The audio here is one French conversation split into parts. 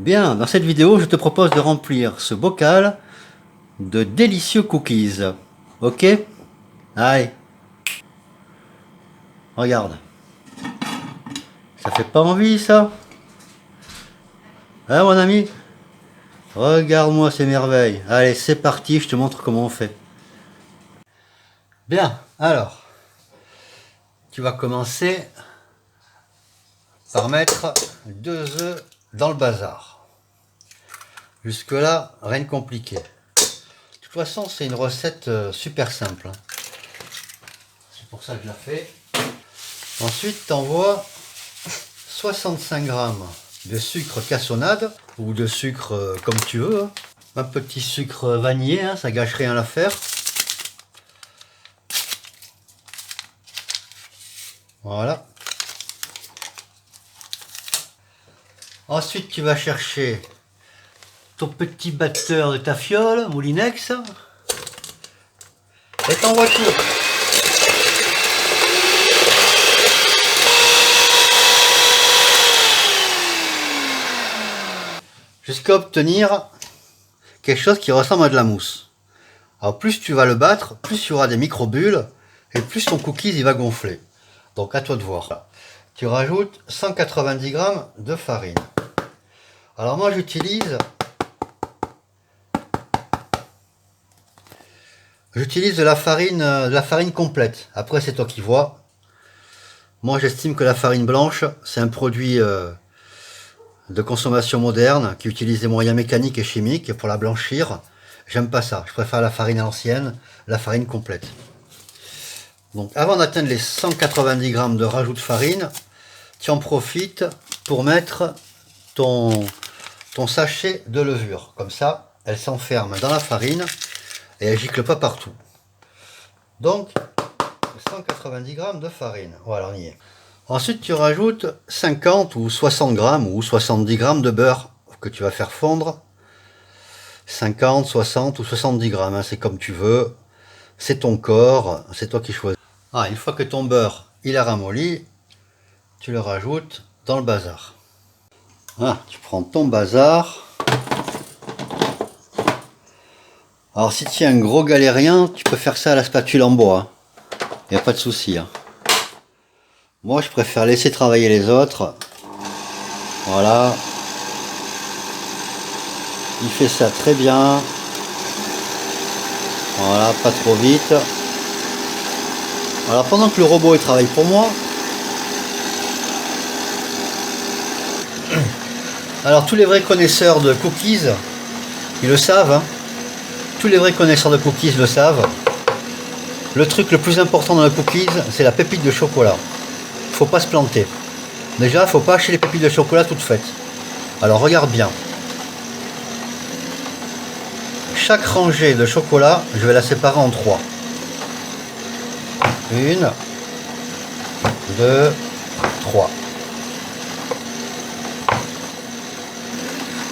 Bien, dans cette vidéo, je te propose de remplir ce bocal de délicieux cookies. Ok? Allez, regarde. Ça fait pas envie, ça? Hein, mon ami? Regarde-moi ces merveilles. Allez, c'est parti, je te montre comment on fait. Bien, alors, tu vas commencer par mettre 2 œufs dans le bazar. Jusque-là, rien de compliqué. De toute façon, c'est une recette super simple. C'est pour ça que je la fais. Ensuite, tu envoies 65 grammes de sucre cassonade ou de sucre comme tu veux. Hein. Un petit sucre vanillé, hein, ça gâche rien à l'affaire. Voilà. Ensuite, tu vas chercher ton petit batteur de ta fiole, Moulinex, et t'envoies tout. Jusqu'à obtenir quelque chose qui ressemble à de la mousse. Alors plus tu vas le battre, plus il y aura des micro-bulles et plus ton cookies il va gonfler. Donc à toi de voir. Tu rajoutes 190 grammes de farine. Alors moi j'utilise de la farine complète. Après c'est toi qui vois. Moi j'estime que la farine blanche c'est un produit de consommation moderne qui utilise des moyens mécaniques et chimiques pour la blanchir. J'aime pas ça, je préfère la farine ancienne, la farine complète. Donc avant d'atteindre les 190 grammes de rajout de farine, tu en profites pour mettre ton sachet de levure. Comme ça, elle s'enferme dans la farine et elle gicle pas partout. Donc 190 grammes de farine, voilà, on y est. Ensuite, tu rajoutes 50 ou 60 grammes ou 70 grammes de beurre que tu vas faire fondre. 50, 60 ou 70 grammes, hein, c'est comme tu veux. C'est ton corps, c'est toi qui choisis. Ah, une fois que ton beurre il a ramolli, tu le rajoutes dans le bazar. Ah, tu prends ton bazar. Alors si tu es un gros galérien, tu peux faire ça à la spatule en bois. Il n'y a pas de souci. Hein. Moi, je préfère laisser travailler les autres. Voilà. Il fait ça très bien. Voilà, pas trop vite. Alors pendant que le robot il travaille pour moi, alors tous les vrais connaisseurs de cookies, ils le savent. Hein. Tous les vrais connaisseurs de cookies le savent. Le truc le plus important dans le cookies, c'est la pépite de chocolat. Faut pas se planter. Déjà, faut pas acheter les pépites de chocolat toutes faites. Alors regarde bien. Chaque rangée de chocolat, je vais la séparer en 3. 1, 2, 3.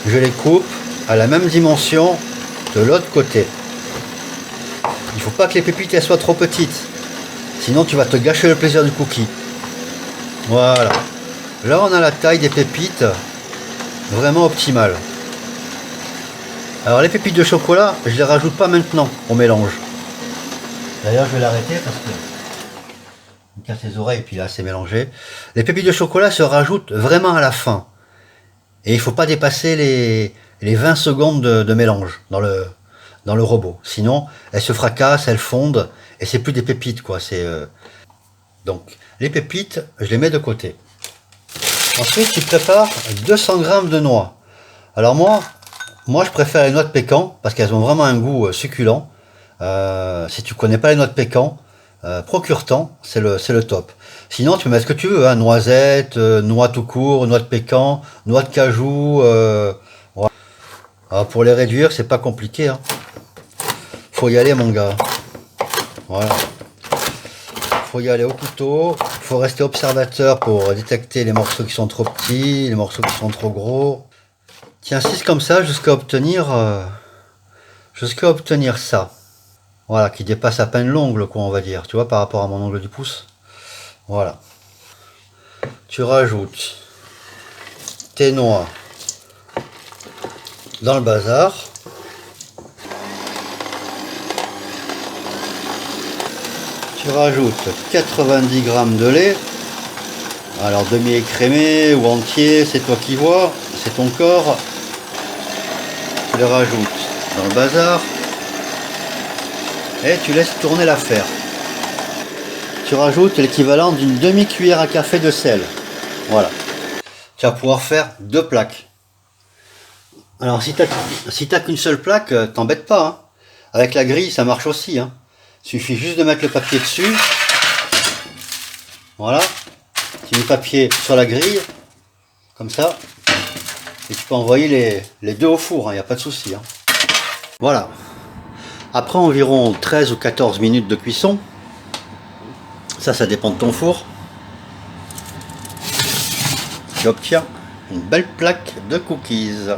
Je les coupe à la même dimension de l'autre côté. Il faut pas que les pépites elles soient trop petites. Sinon tu vas te gâcher le plaisir du cookie. Voilà. Là on a la taille des pépites vraiment optimale. Alors les pépites de chocolat, je les rajoute pas maintenant au mélange. D'ailleurs je vais l'arrêter parce que il me casse les oreilles et puis là c'est mélangé. Les pépites de chocolat se rajoutent vraiment à la fin. Et il faut pas dépasser les 20 secondes de mélange dans le robot. Sinon elles se fracassent, elles fondent et c'est plus des pépites quoi. Donc les pépites, je les mets de côté. Ensuite, tu prépares 200 grammes de noix. Alors moi je préfère les noix de pécan parce qu'elles ont vraiment un goût succulent. Si tu connais pas les noix de pécan, procure-t'en, c'est le top. Sinon, tu peux mettre ce que tu veux, hein, noisettes, noix tout court, noix de pécan, noix de cajou. Voilà. Alors, pour les réduire, c'est pas compliqué. Hein. Faut y aller, mon gars. Voilà. Faut y aller au couteau. Faut rester observateur pour détecter les morceaux qui sont trop petits, les morceaux qui sont trop gros. Tu insistes comme ça jusqu'à obtenir ça. Voilà, qui dépasse à peine l'ongle, quoi, on va dire. Tu vois, par rapport à mon ongle du pouce. Voilà. Tu rajoutes tes noix dans le bazar. Tu rajoutes 90 g de lait. Alors demi-écrémé ou entier, c'est toi qui vois, c'est ton corps. Tu le rajoutes dans le bazar. Et tu laisses tourner l'affaire. Tu rajoutes l'équivalent d'une demi-cuillère à café de sel. Voilà. Tu vas pouvoir faire 2 plaques. Alors si t'as qu'une seule plaque, t'embête pas. Hein. Avec la grille, ça marche aussi. Hein. Suffit juste de mettre le papier dessus. Voilà. Tu mets le papier sur la grille. Comme ça. Et tu peux envoyer les 2 au four. Il n'y a pas de souci. Hein. Voilà. Après environ 13 ou 14 minutes de cuisson. Ça dépend de ton four. Tu obtiens une belle plaque de cookies.